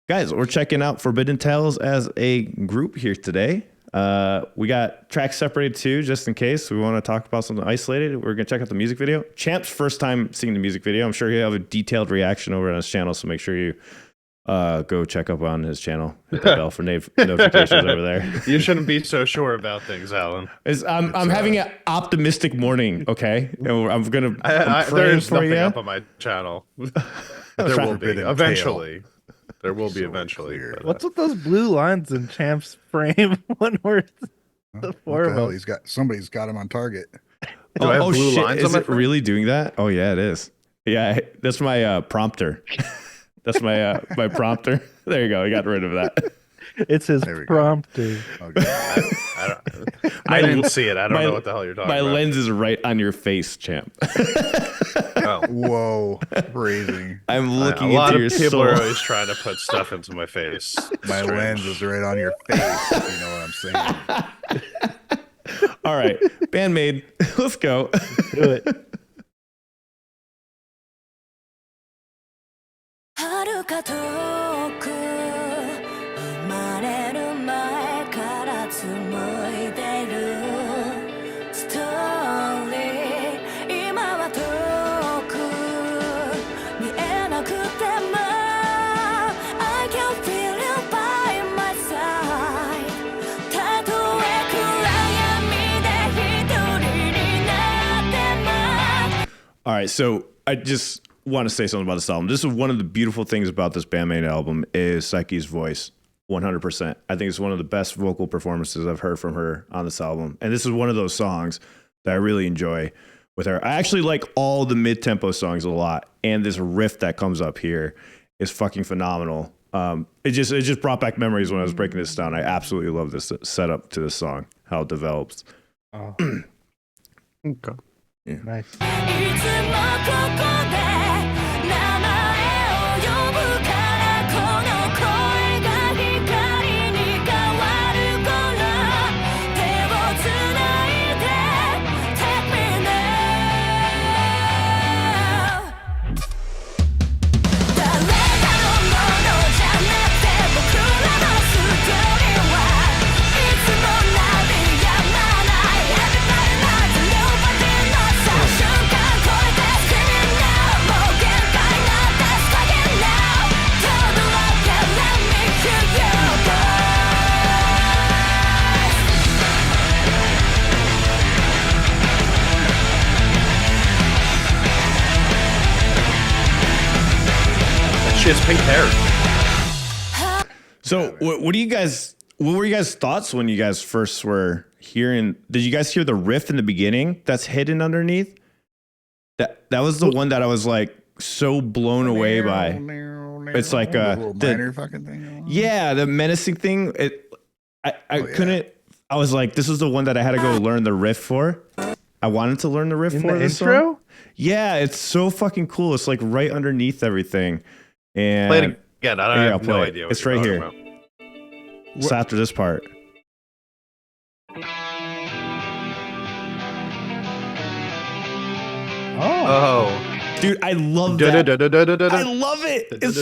Guys, we're checking out Forbidden Tales as a group here today. We got tracks separated too, just in case we want to talk about something isolated. We're going to check out the music video. Champ's first time seeing the music video. I'm sure he'll have a detailed reaction over on his channel, so make sure you go check up on his channel. Hit the bell for notifications over there. You shouldn't be so sure about things, Alan. I'm having an optimistic morning, okay? And I'm there's for nothing you. up on my channel. There will be eventually. There will be eventually. But, What's with those blue lines in Champ's frame when we're the four of us? Somebody's got him on target. Do I have blue shit. lines Is on my it frame? really doing that? Oh yeah, it is. Yeah, that's my prompter. That's my my prompter. There you go. I got rid of that. It's his prompter. Okay. I didn't see it. I don't know what the hell you're talking my about. My lens is right on your face, Champ. Oh. Whoa, phrasing. I'm looking a lot into of your people soul. are always trying to put stuff into my face. My lens is right on your face, if you know what I'm saying. All right, BAND-MAID, let's go. Do it. 遥か遠く生まれる前から紡いでいるストーリー今は遠く見えなくても I can feel you by my side たとえ暗闇で一人になっても All right, so I just want to say something about this album. This is one of the beautiful things about this BAND-MAID album is Psyche's voice. 100%. I think it's one of the best vocal performances I've heard from her on this album. And this is one of those songs that I really enjoy with her. I actually like all the mid-tempo songs a lot. And this riff that comes up here is fucking phenomenal. It just brought back memories when I was breaking this down. I absolutely love this setup to this song, how it develops. Oh, Okay. Yeah. nice. いつもここで名前を呼ぶからこの声が光に変わる頃手をつないで Take me now 誰かのものじゃなくて僕らのストーリーはいつも鳴り止まない Everybody knows a new body knows 瞬間超えて Screaming now もう限界なんて Fucking now 届け Let me hear your voice She has pink hair. So what were you guys' thoughts when you guys first were hearing? Did you guys hear the riff in the beginning that's hidden underneath? That was the one that I was like so blown away by. It's like the little minor fucking thing. Yeah, the menacing thing. I couldn't. I was like, this is the one that I had to go learn the riff for. I wanted to learn the riff In for the this intro? song. Yeah, it's so fucking cool. It's like right underneath everything. And Play it again. I Yeah, have no play it. idea. What It's you're right talking here. about. it's after this part. Oh, Oh. Dude, I love that. I Da-da-da-da-da-da-da. love it. It's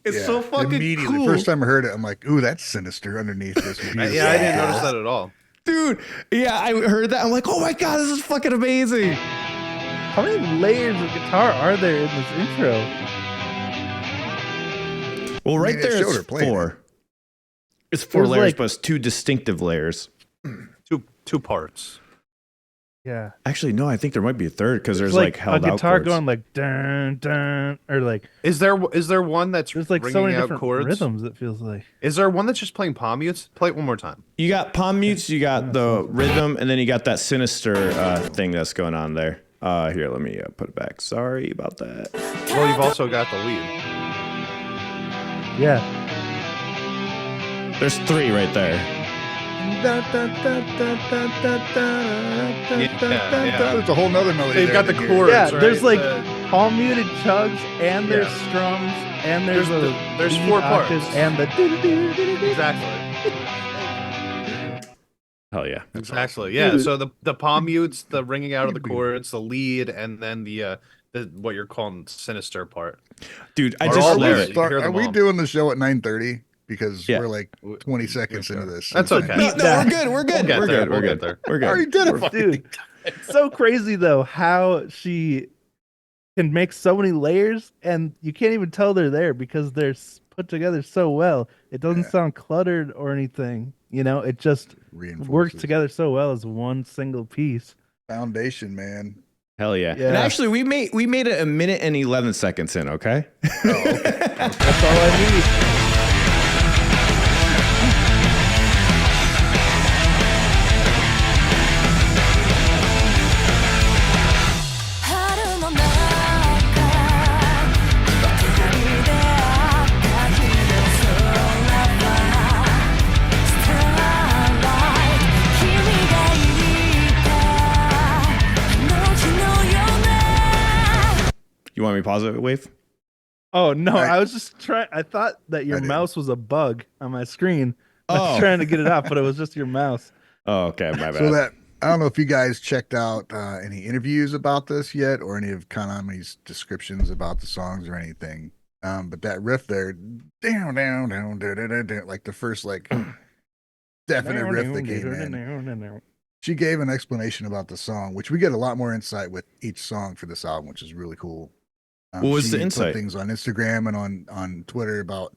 It's so fucking immediately. cool. First time I heard it, I'm like, "Ooh, that's sinister underneath this." Yeah, I didn't notice that at all. Dude, yeah, I heard that. I'm like, oh my God, this is fucking amazing. how many layers of guitar are there in this intro? Well, right mean, it there, showed her it's playing four. It's four There's layers, like- but it's two distinctive layers. Two parts. Yeah, Actually, no, I think there might be a third because there's it's like a held out guitar chords. going like dun dun, or like Is there one that's there's like so ringing many out different chords? rhythms. It feels like. Is there one that's just playing palm mutes? Play it one more time. You got palm mutes, you got the rhythm, and then you got that sinister thing that's going on there. Here, let me put it back. Sorry about that. Well, you've also got the lead. Yeah. There's three right there. Yeah. There's a whole nother melody. So you've got the there. chords. Yeah, right? there's like The- palm muted chugs, and there's Yeah. strums, and there's There's lead four octaves, parts. and the do-do-do-do-do-do. Exactly. Hell yeah. Exactly. Yeah. So the palm mutes, the ringing out of the chords, the lead, and then the what you're calling sinister part. Dude, I Are just all love there. it. You can hear Are them we all. doing the show at 9:30? Because Yeah. we're like 20 seconds into this. That's okay. No, we're good. We're good. get We're there. good. We'll We're get good. there. We're I already good. did it, Dude, it's so crazy though how she can make so many layers, and you can't even tell they're there because they're put together so well. It doesn't sound cluttered or anything. You know, it just works Reinforces. together so well as one single piece. Foundation, man. Hell yeah. Yeah. And actually, we made it 1 minute and 11 seconds in. Okay. That's all I need. 春の中二人で会った日の空はスターライト君がいたあの日のような You want me to pause it, Wave? Oh no, Alright. I was just trying. I thought that your I did. mouse was a bug on my screen. I was Oh. trying to get it off, but it was just your mouse. Oh, okay. My bad. So that I don't know if you guys checked out any interviews about this yet, or any of Konami's descriptions about the songs or anything. But that riff there, down, down, down, da, da, da, da, like the first like definite riff that came in. She gave an explanation about the song, which we get a lot more insight with each song for this album, which is really cool. What was she the put insight? things on Instagram and on Twitter about.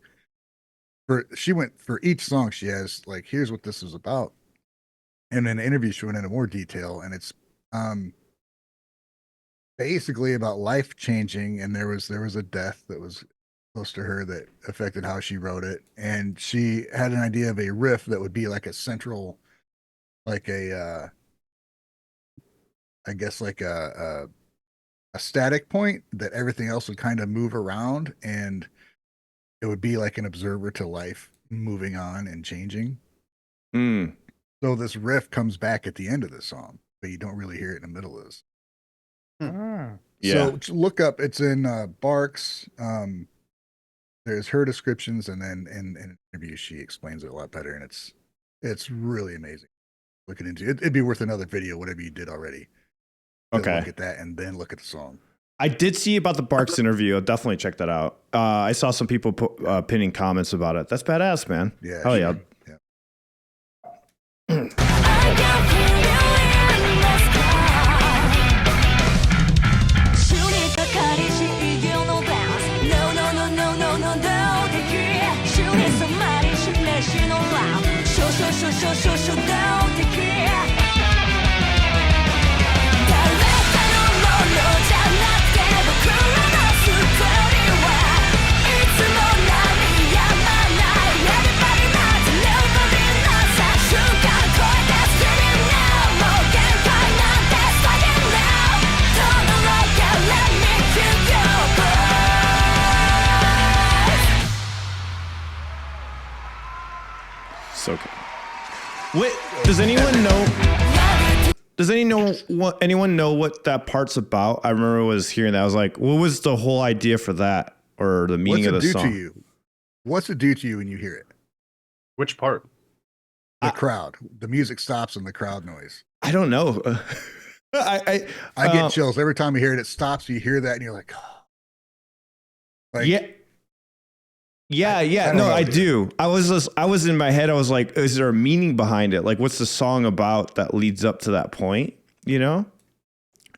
She went for each song. She has like, here's what this is about, and in an interview she went into more detail, and it's basically about life changing. And there was a death that was close to her that affected how she wrote it, and she had an idea of a riff that would be like a central, like a I guess like a static point that everything else would kind of move around, and it would be like an observer to life moving on and changing. Mm. So this riff comes back at the end of the song, but you don't really hear it in the middle of this. Ah. Yeah. So look up, it's in Barks. There's her descriptions, and then in an interview she explains it a lot better, and it's really amazing. Looking into it, it'd be worth another video, whatever you did already. To Okay. look at that and then look at the song. I did see about the Barks interview. I'll definitely check that out. I saw some people pinning comments about it. That's badass, man. Yeah. Hell yeah. Yeah. I can feel you in the sky 週にかかりし異形のダンス No no no no no no no 敵週に染まりし飯のラブ少々少々少々動的誰かのものじゃなくて僕らのストーリーはいつも何やまない Everybody knows nobody knows 瞬間超えて Screaming now もう限界なんて Sliding now どのロッカー Let me kill your voice So good. Wait, does anyone know? Does anyone know what that part's about? I remember was hearing that. I was like, what was the whole idea for that, or the meaning What's of it the do song? to you? What's it do to you when you hear it? Which part? The crowd. The music stops and the crowd noise. I don't know. I get chills every time I hear it. It stops. You hear that, and you're like, oh. Like, yeah. don't No, know, I dude. do. I was in my head. I was like, is there a meaning behind it? Like, what's the song about that leads up to that point? You know,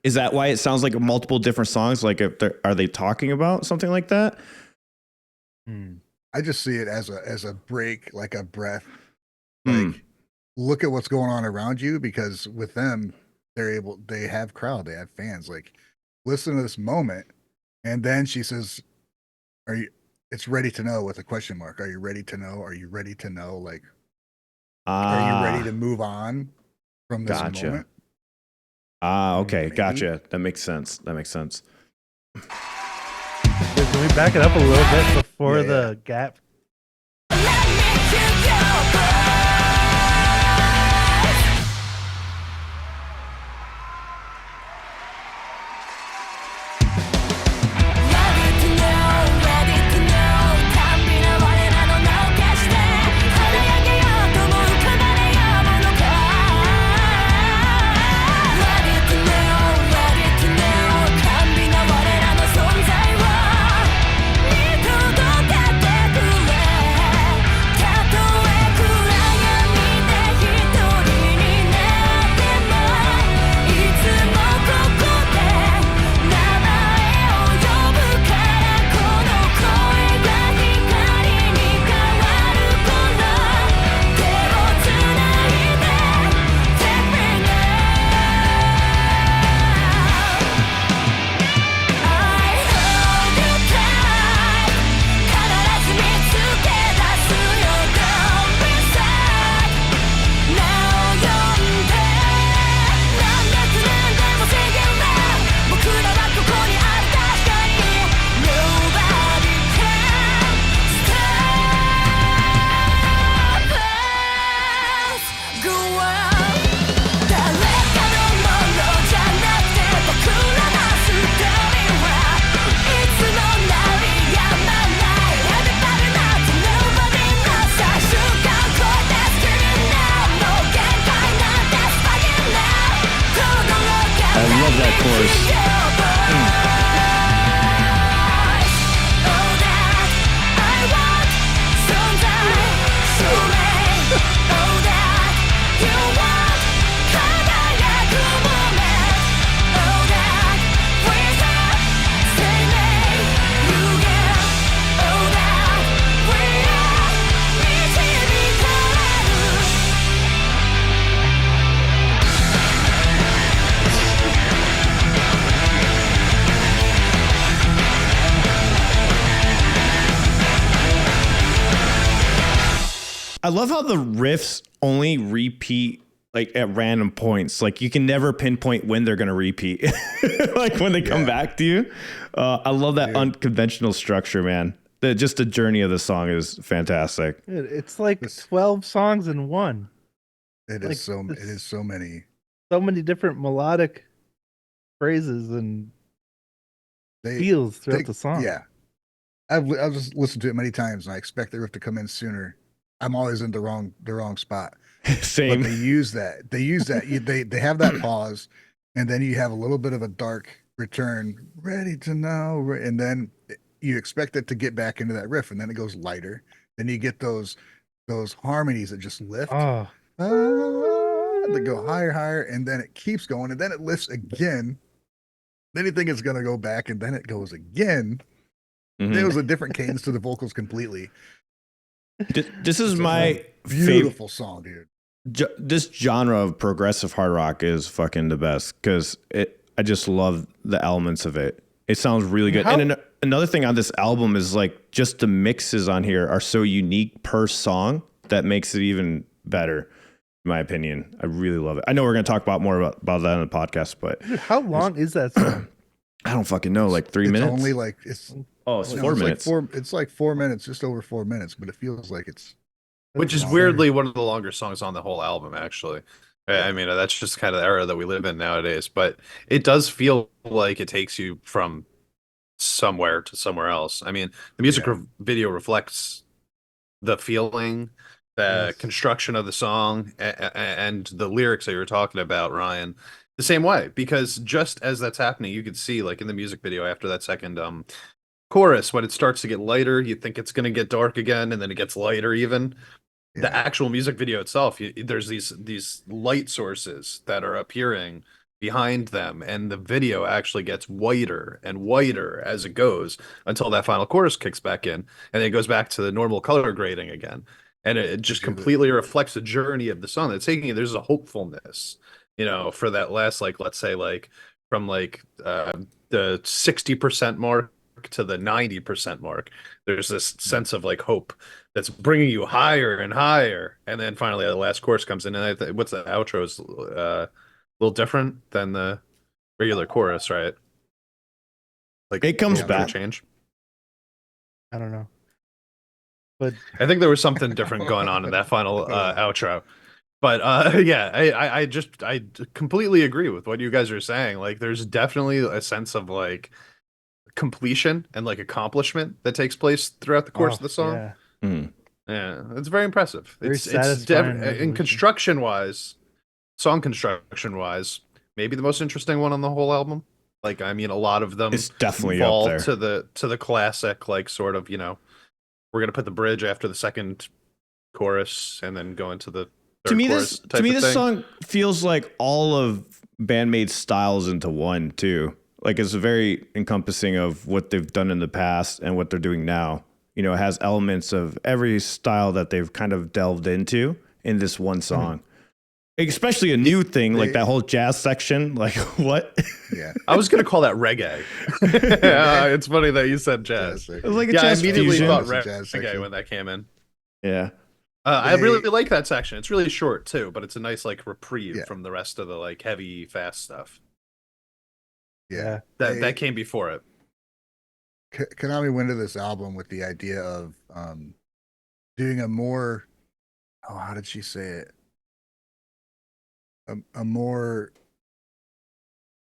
is that why it sounds like multiple different songs? Like, are they talking about something like that? I just see it as a break, like a breath. Like, look at what's going on around you, because with them, they have crowd, they have fans. Like, listen to this moment, and then she says, "Are you?" It's ready to know with a question mark. Are you ready to know? Are you ready to know? Like, are you ready to move on from this Gotcha. moment? Okay, Maybe. gotcha. That makes sense. Can we back it up a little bit before Yeah, the gap? Let me kill your voice Ready to know たんびな我らの名を消して輝けようとも浮かばれようものか Ready to know たんびな我 I love how the riffs only repeat like at random points. Like you can never pinpoint when they're gonna repeat. Like when they come back to you. I love that unconventional structure, man. Just the journey of the song is fantastic. Dude, it's like 12 songs in one. It Like, is so. It is so many. So many different melodic phrases and They feels throughout the song. Yeah, I've just listened to it many times, and I expect the riff to come in sooner. I'm always in the wrong spot. Same. But they use that. They have that pause, and then you have a little bit of a dark return. Ready to know, and then you expect it to get back into that riff, and then it goes lighter. Then you get those harmonies that just lift. Oh, They go higher, and then it keeps going, and then it lifts again. Then you think it's gonna go back, and then it goes again. Mhm. There was a different cadence to the vocals completely. This is my Beautiful song, dude. this genre of progressive hard rock is fucking the best because I just love the elements of it. It sounds really good. And another thing on this album is like just the mixes on here are so unique per song that makes it even better, in my opinion. I really love it. I know we're going to talk about more about that in the podcast, but dude, how long is that song? I don't fucking know. Like 3 minutes? Only like it's Oh, it's 4 minutes. It's like 4 minutes, just over 4 minutes, but it feels like it's. Which is weirdly one of the longer songs on the whole album, actually. I mean, that's just kind of the era that we live in nowadays. But it does feel like it takes you from somewhere to somewhere else. I mean, the music video reflects the feeling, the construction of the song, and the lyrics that you were talking about, Ryan, the same way. Because just as that's happening, you could see, like in the music video after that second chorus, when it starts to get lighter, you think it's going to get dark again, and then it gets lighter even. The actual music video itself, there's these light sources that are appearing behind them, and the video actually gets whiter and whiter as it goes until that final chorus kicks back in, and then it goes back to the normal color grading again, and it just completely reflects the journey of the song. That's taking you. There's a hopefulness, for that last, like, let's say, like from like the 60% mark to the 90% mark. There's this sense of like hope that's bringing you higher and higher, and then finally the last chorus comes in, and what's the outro is a little different than the regular chorus, right? Like it comes back. Change. I don't know, but I think there was something different going on in that final outro. But yeah, I completely agree with what you guys are saying. Like, there's definitely a sense of like completion and like accomplishment that takes place throughout the course of the song. Yeah. Yeah, it's very impressive. Very It's satisfying in resolution. construction wise, song construction wise, maybe the most interesting one on the whole album. Like, I mean, a lot of them It's definitely fall up there. to the classic, like, sort of, we're gonna put the bridge after the second chorus and then go into the third chorus type to me of this thing. song feels like all of BAND-MAID styles into one too. Like it's very encompassing of what they've done in the past and what they're doing now. It has elements of every style that they've kind of delved into in this one song. Especially a new thing, like that whole jazz section. Like, what? Yeah. I was gonna call that reggae. It's funny that you said jazz. It was like a Yeah, I jazz immediately fusion. thought It's a jazz reggae section. when that came in. Yeah. I really like that section. It's really short too, but it's a nice like reprieve Yeah. from the rest of the like heavy, fast stuff Yeah. that came before it. Konami went into this album with the idea of doing a more, how did she say it? A more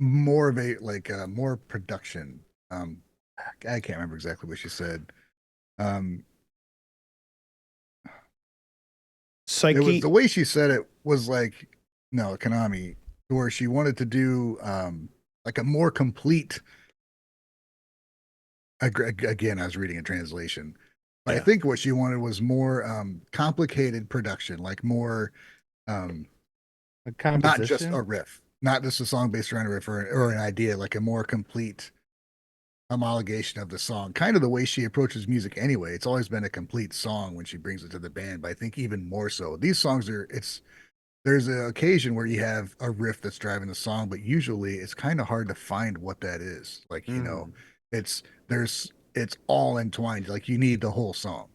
of a like more production. I can't remember exactly what she said. Psyche. It was the way she said it was like, no, Konami, where she wanted to do like a more complete. Again, I was reading a translation. But I think what she wanted was more complicated production, like more not just a riff, not just a song based around a riff or an idea, like a more complete homologation of the song. Kind of the way she approaches music anyway. It's always been a complete song when she brings it to the band, but I think even more so. These songs there's an occasion where you have a riff that's driving the song, but usually it's kind of hard to find what that is. Like, it's all entwined. Like you need the whole song.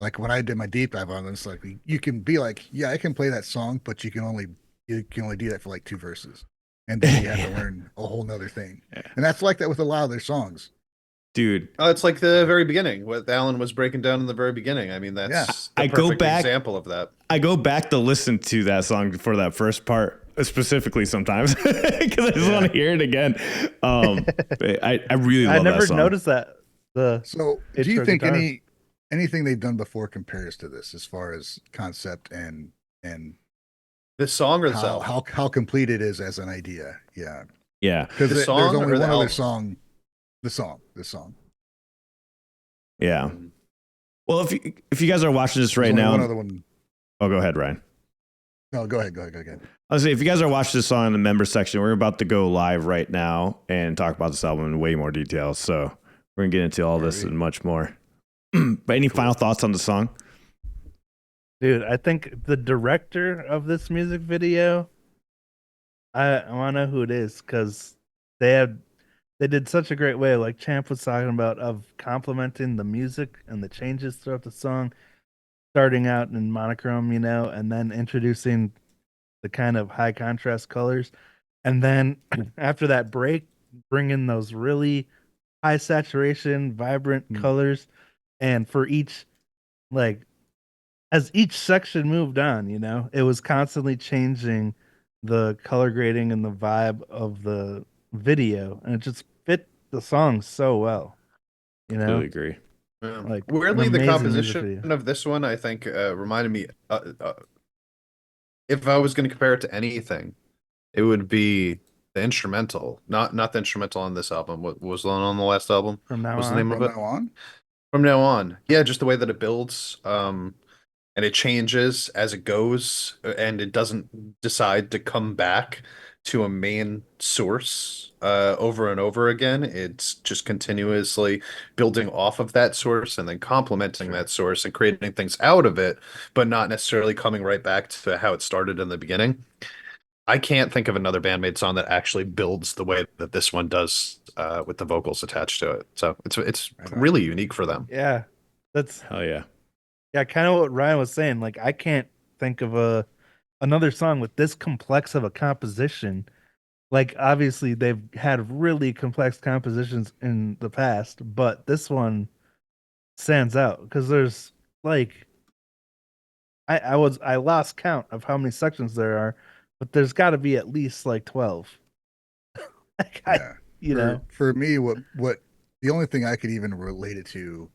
like when I did my deep dive on this, like you can be like, yeah, I can play that song, but you can only do that for like 2 verses, and then you have to learn a whole nother thing. And that's like that with a lot of their songs. Dude, Oh, it's like the very beginning, what Alan was breaking down in the very beginning. I mean, that's the I go perfect back- example of that. I go back to listen to that song for that first part specifically sometimes because I just want to hear it again. I really love I never that song. noticed that. The So, do you intro think guitars. anything they've done before compares to this as far as concept and This song or this album? how complete it is as an idea? Yeah, Yeah, because The there's song only or the one other album? song. The song. yeah. Well, if you guys are watching this right There's only now, one other one. oh, go ahead, Ryan. No, go ahead. I'll say, if you guys are watching this song in the member section, we're about to go live right now and talk about this album in way more detail. So we're gonna get into all this and much more. But any final thoughts on the song? Dude, I think the director of this music video, I want to know who it is because they did such a great way, like Champ was talking about, of complementing the music and the changes throughout the song, starting out in monochrome, and then introducing the kind of high contrast colors, and then after that break, bring in those really high saturation, vibrant colors, and for each like as each section moved on, it was constantly changing the color grading and the vibe of the video, and it just fit the song so well. Completely agree. Yeah. Like, Weirdly, an the amazing music composition video. of this one, I think, reminded me. If I was going to compare it to anything, it would be the instrumental, not the instrumental on this album. What was the one on the last album? From now What's the on, name From of it? now on, From now on, yeah, just the way that it builds, and it changes as it goes, and it doesn't decide to come back to a main source over and over again. It's just continuously building off of that source and then complementing that source and creating things out of it, but not necessarily coming right back to how it started in the beginning. I can't think of another band-made song that actually builds the way that this one does with the vocals attached to it. So it's Right on. really unique for them. yeah, that's Hell yeah. kind of what Ryan was saying. Like, I can't think of another song with this complex of a composition. Like, obviously they've had really complex compositions in the past, but this one stands out because there's like I lost count of how many sections there are, but there's got to be at least like 12. Like, yeah. you know, For me, what the only thing I could even relate it to,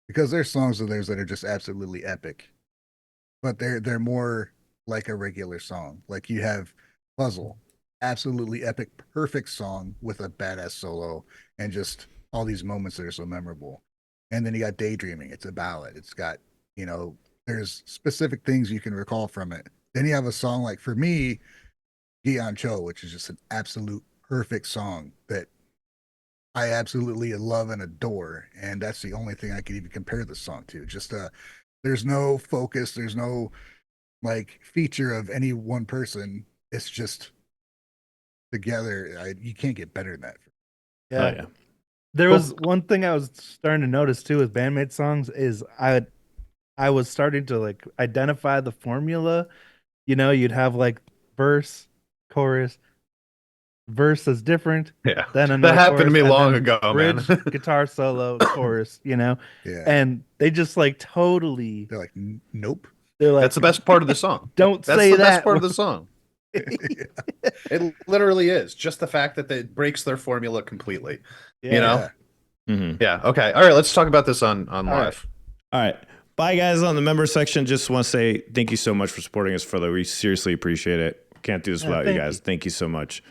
because there's songs of theirs that are just absolutely epic, but they're more like a regular song. Like you have Puzzle, absolutely epic, perfect song with a badass solo and just all these moments that are so memorable. And then you got Daydreaming. It's a ballad. It's got, there's specific things you can recall from it. Then you have a song like, for me, Gion Cho, which is just an absolute perfect song that I absolutely love and adore. And that's the only thing I could even compare this song to. Just there's no focus, there's no like feature of any one person. It's just together. You can't get better than that. Hell yeah. There was one thing I was starting to notice too with bandmate songs is I was starting to like identify the formula. You'd have like verse, chorus, verse is different. Yeah, Then that another happened to chorus, me and long then ago, man. bridge, guitar solo, chorus. Yeah. And they just like totally. They're like, nope. They're like, That's the best part of the song. don't That's say the that. best part of the song. It literally is just the fact that it breaks their formula completely. Yeah. You know? Mhm. Yeah. Okay. All right. Let's talk about this on live. All right. Bye, guys, on the member section. Just want to say thank you so much for supporting us further. We seriously appreciate it. Can't do this without you thank guys. you. Thank you so much.